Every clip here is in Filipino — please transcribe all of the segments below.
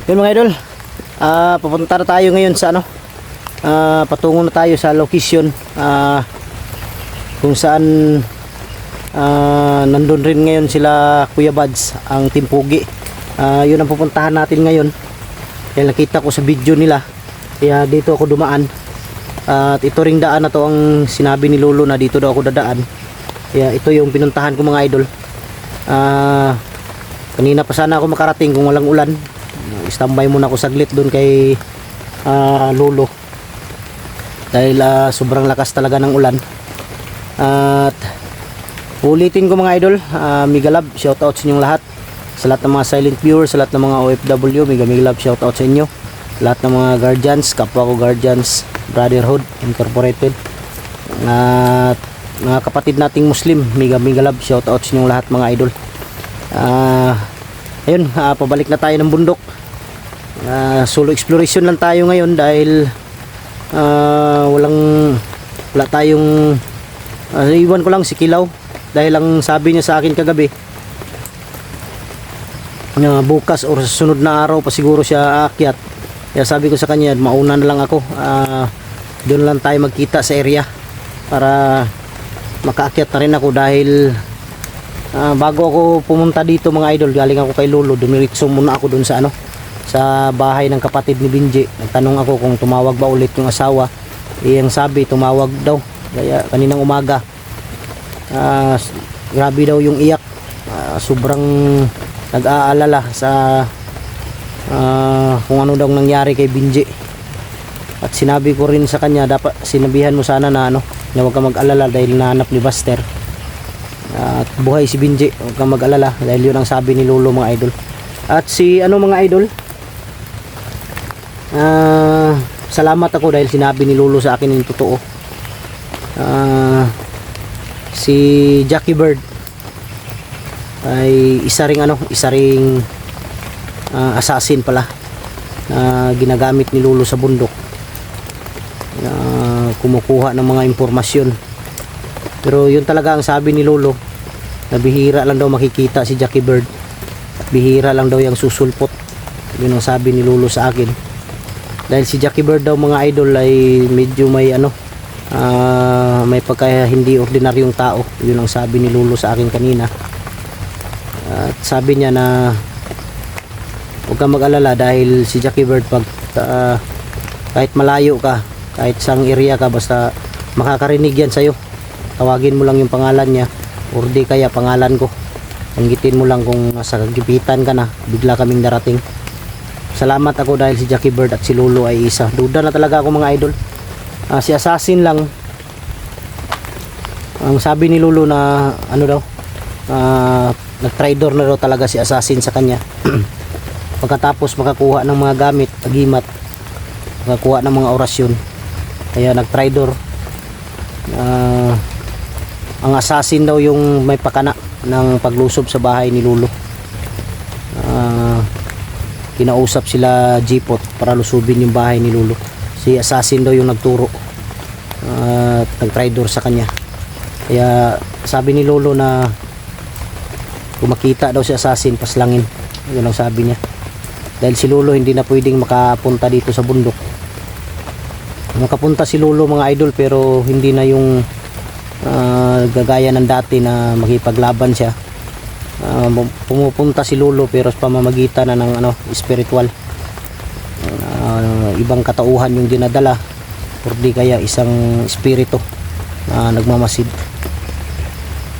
Yun mga idol, papunta na tayo ngayon sa ano, patungo na tayo sa location kung saan nandun rin ngayon sila Kuya Buds, ang Team Pugi. Yun ang pupuntahan natin ngayon. Kaya nakita ko sa video nila, kaya dito ako dumaan. At ito ring daan na to ang sinabi ni Lolo na dito daw ako dadaan. Kaya ito yung pinuntahan ko mga idol. Kanina pa sana ako makarating kung walang ulan. Standby muna ako saglit doon kay Lolo dahil sobrang lakas talaga ng ulan. At ulitin ko mga idol, Migalab, shoutout sa inyong lahat, sa lahat ng mga silent viewers, sa lahat ng mga OFW, Migalab, shoutout sa inyo, lahat ng mga guardians, kapwa ko guardians Brotherhood Incorporated, at mga kapatid nating Muslim, Migalab, shoutout sa inyong lahat mga idol. Ayun, pabalik na tayo ng bundok. Solo exploration lang tayo ngayon dahil wala tayong iwan ko lang si Kilaw dahil ang sabi niya sa akin kagabi bukas or sunod na araw pa siguro siya aakyat. Kaya sabi ko sa kanya mauna na lang ako, doon lang tayo magkita sa area para makaakyat na rin ako dahil bago ako pumunta dito mga idol, galing ako kay Lolo, dumiritso muna ako doon sa ano, sa bahay ng kapatid ni Binji. Nagtanong ako kung tumawag ba ulit yung asawa. Ang sabi tumawag daw kaya kaninang umaga. Grabe daw yung iyak, sobrang nag-aalala sa kung ano daw nangyari kay Binji. At sinabi ko rin sa kanya, dapat sinabihan mo sana na ano, na huwag ka mag-alala dahil nahanap ni Buster at buhay si Binji, huwag ka mag-alala dahil yun ang sabi ni Lolo mga idol. At si ano mga idol, salamat ako dahil sinabi ni Lolo sa akin yung totoo. Si Jackie Bird ay isa ring assassin pala na ginagamit ni Lolo sa bundok, kumukuha ng mga impormasyon. Pero yun talaga ang sabi ni Lolo, na bihira lang daw makikita si Jackie Bird, bihira lang daw yung susulpot. Yun ang sabi ni Lolo sa akin. Dahil si Jackie Bird daw mga idol ay medyo may may pagka hindi ordinaryong tao. Yun ang sabi ni Lolo sa akin kanina. At sabi niya na huwag kang mag-alala dahil si Jackie Bird pag kahit malayo ka, kahit sang area ka, basta makakarinig yan sa'yo, tawagin mo lang yung pangalan niya or di kaya pangalan ko, banggitin mo lang kung nasa kagipitan ka na, bigla kaming darating. Salamat ako dahil si Jackie Bird at si Lolo ay isa. Duda na talaga ako mga idol. Si assassin lang ang sabi ni Lolo na ano daw, nag-traitor na daw talaga si assassin sa kanya. Pagkatapos makakuha ng mga gamit, agimat, makakuha ng mga orasyon, kaya nag-traitor. Ang assassin daw yung may pakana ng paglusob sa bahay ni Lolo. Kinausap sila Jipot para lusubin yung bahay ni Lolo. Si assassin daw yung nagturo at nag-traitor sa kanya. Kaya sabi ni Lolo na kung makita daw si assassin, paslangin. Yun ang sabi niya. Dahil si Lolo hindi na pwedeng makapunta dito sa bundok. Makapunta si Lolo mga idol pero hindi na yung gagaya ng dati na makipaglaban siya. Pumupunta si Lolo pero sa pamamagitan na ng spiritual, ibang katauhan yung dinadala or di kaya isang espiritu na nagmamasid.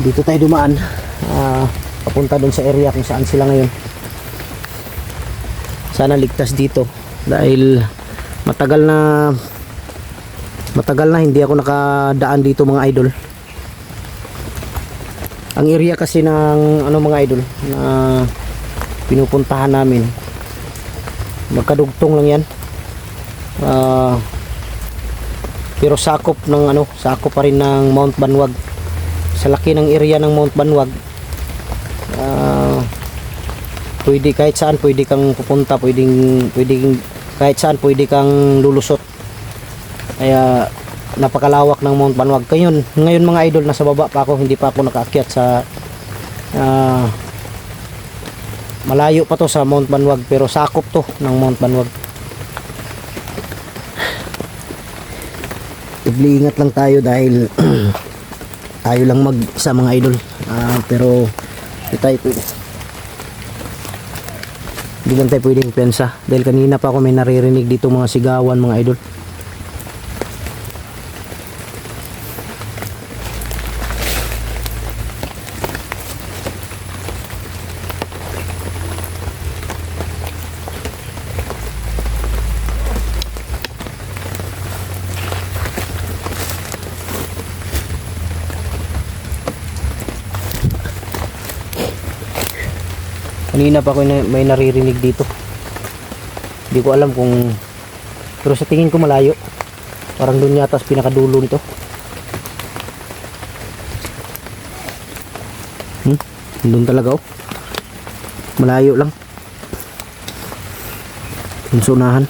Dito tayo dumaan, papunta doon sa area kung saan sila ngayon. Sana ligtas dito dahil matagal na hindi ako nakadaan dito mga idol. Ang area kasi ng mga idol na pinupuntahan namin, magkadugtong lang yan, pero sakop pa rin ng Mount Banwag. Sa laki ng area ng Mount Banwag, pwede kahit saan pwede kang pupunta, pwedeng kahit saan pwede kang lulusot. Kaya napakalawak ng Mount Banwag. Ngayon mga idol, nasa baba pa ako, hindi pa ako nakaakyat sa Malayo pa to sa Mount Banwag pero sakop to ng Mount Banwag. Ingat lang tayo dahil tayo lang mag sa mga idol. Pero hindi lang tayo pwedeng pensa dahil kanina pa ako may naririnig dito mga sigawan mga idol. Kanina pa ako may naririnig dito. Hindi ko alam kung, pero sa tingin ko malayo. Parang doon yata sa pinakadulo nito. Doon talaga oh. Malayo lang. Doon sa unahan.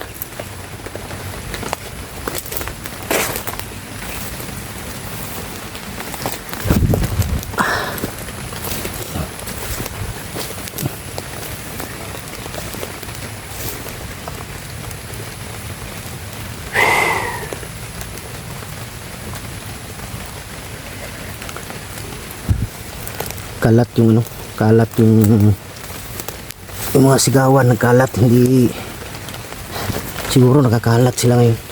Kalat yung mga sigawan, nagkalat, hindi siguro nakakalat sila ngayon.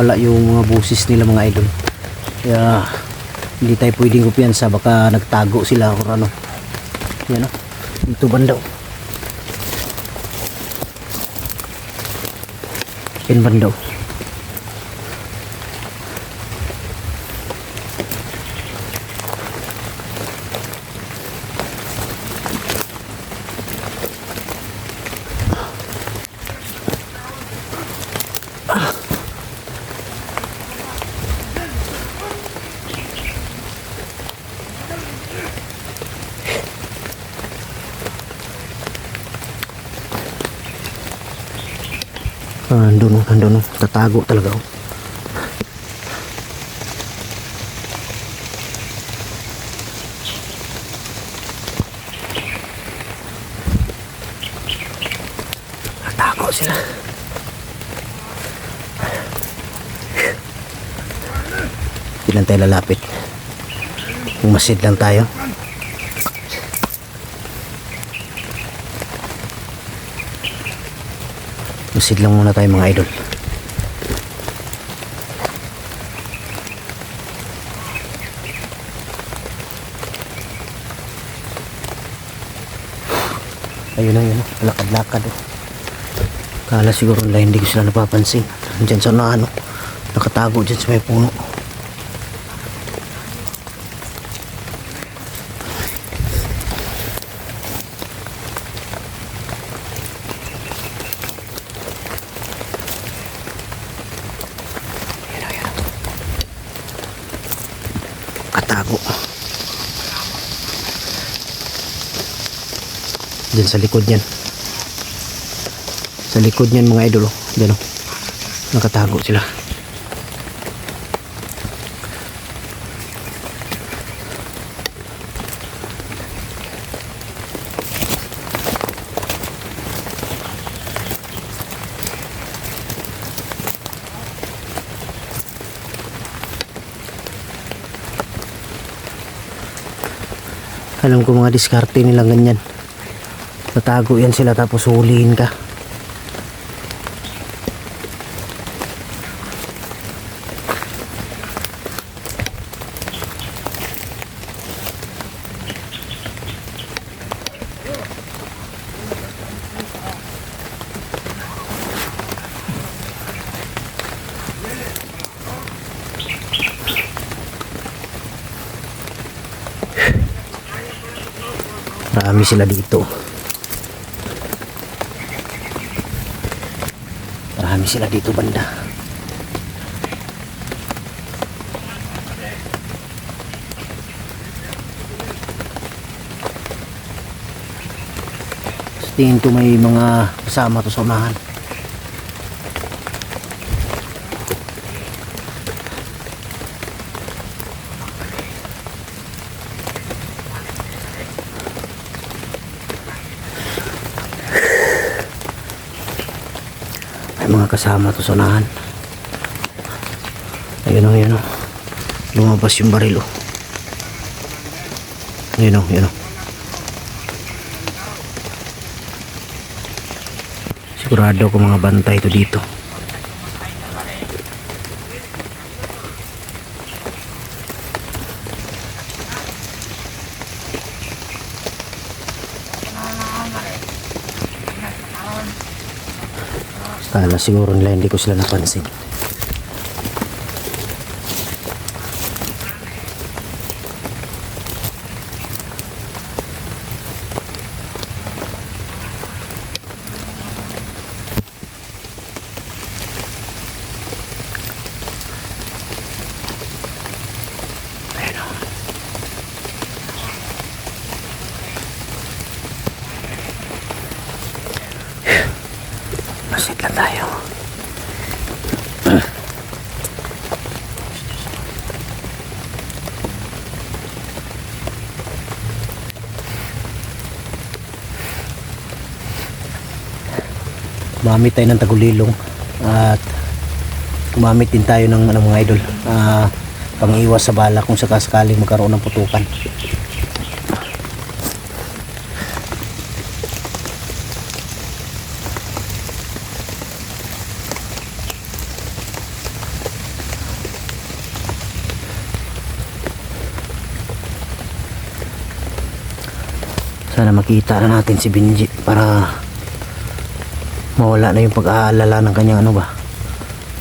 wala yung mga busis nila mga idol, kaya hindi tayo pwedeng kumpiyansa, baka nagtago sila o ano. Yan o, dito bandaw, yan bandaw. Andun, tatago talaga oh. Tatago sila. Hindi lang tayo lalapit, umasid lang tayo. Masid lang muna tayo mga idol. Ayun na, lakad-lakad oh. Kala siguro nila hindi ko sila napapansin. Diyan sa ano, nakatago dyan sa may puno. Katago dyan sa likod niyan, mga idol oh. Dyan oh, nakatago sila. Alam ko mga diskarte nila ganyan. Tatago yan sila tapos huliin ka. Marami sila dito. Marami sila dito banda. Sa tingin ko may mga kasama to sa unahan. May mga kasama to sa unahan. Ayun o, yun o. Lumabas yung baril o. Yun o, yun o. Sigurado ko mga bantay to dito. Kala siguro nila hindi ko sila napansin. Masit lang tayo. Gumamit tayo ng tagulilong at gumamit din tayo ng mga idol, pang-iwas sa bala kung sakasakaling magkaroon ng putukan. Sana makita na natin si Benji para mawala na yung pag-aalala ng kanyang ano ba,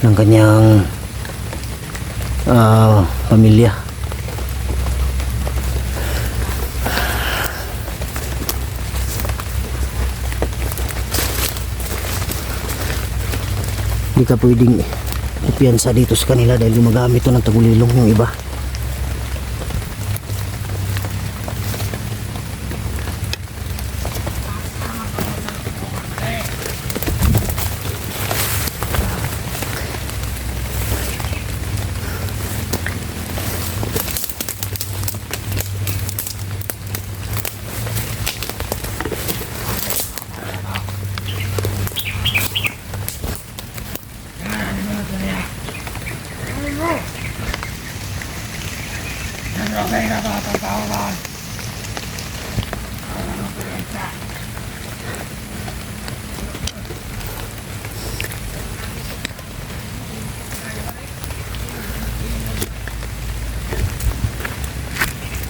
ng kanyang pamilya. Hindi ka pwedeng ipiyansa dito sa kanila dahil gumagamit to ng tagulilong yung iba.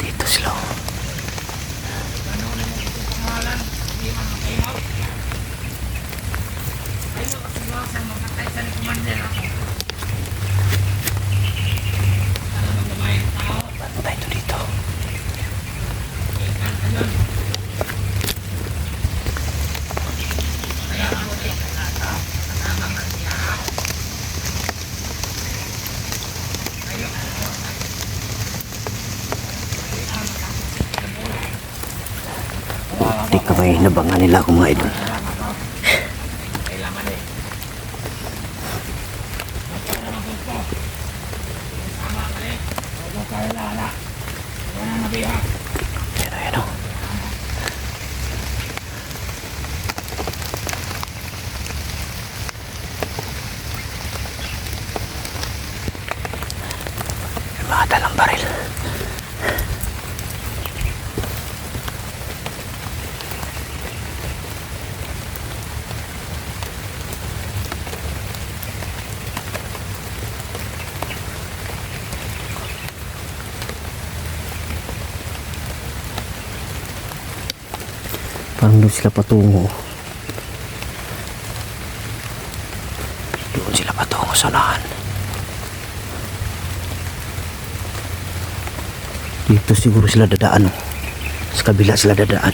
Dito sila. Bantay to dito. Di ka may nabangan nila akong mga idol. Ayan o. May mga dalang baril. Parang doon sila patungo. Doon sila patungo sa unahan. Dito siguro sila dadaan. Sa kabila sila dadaan.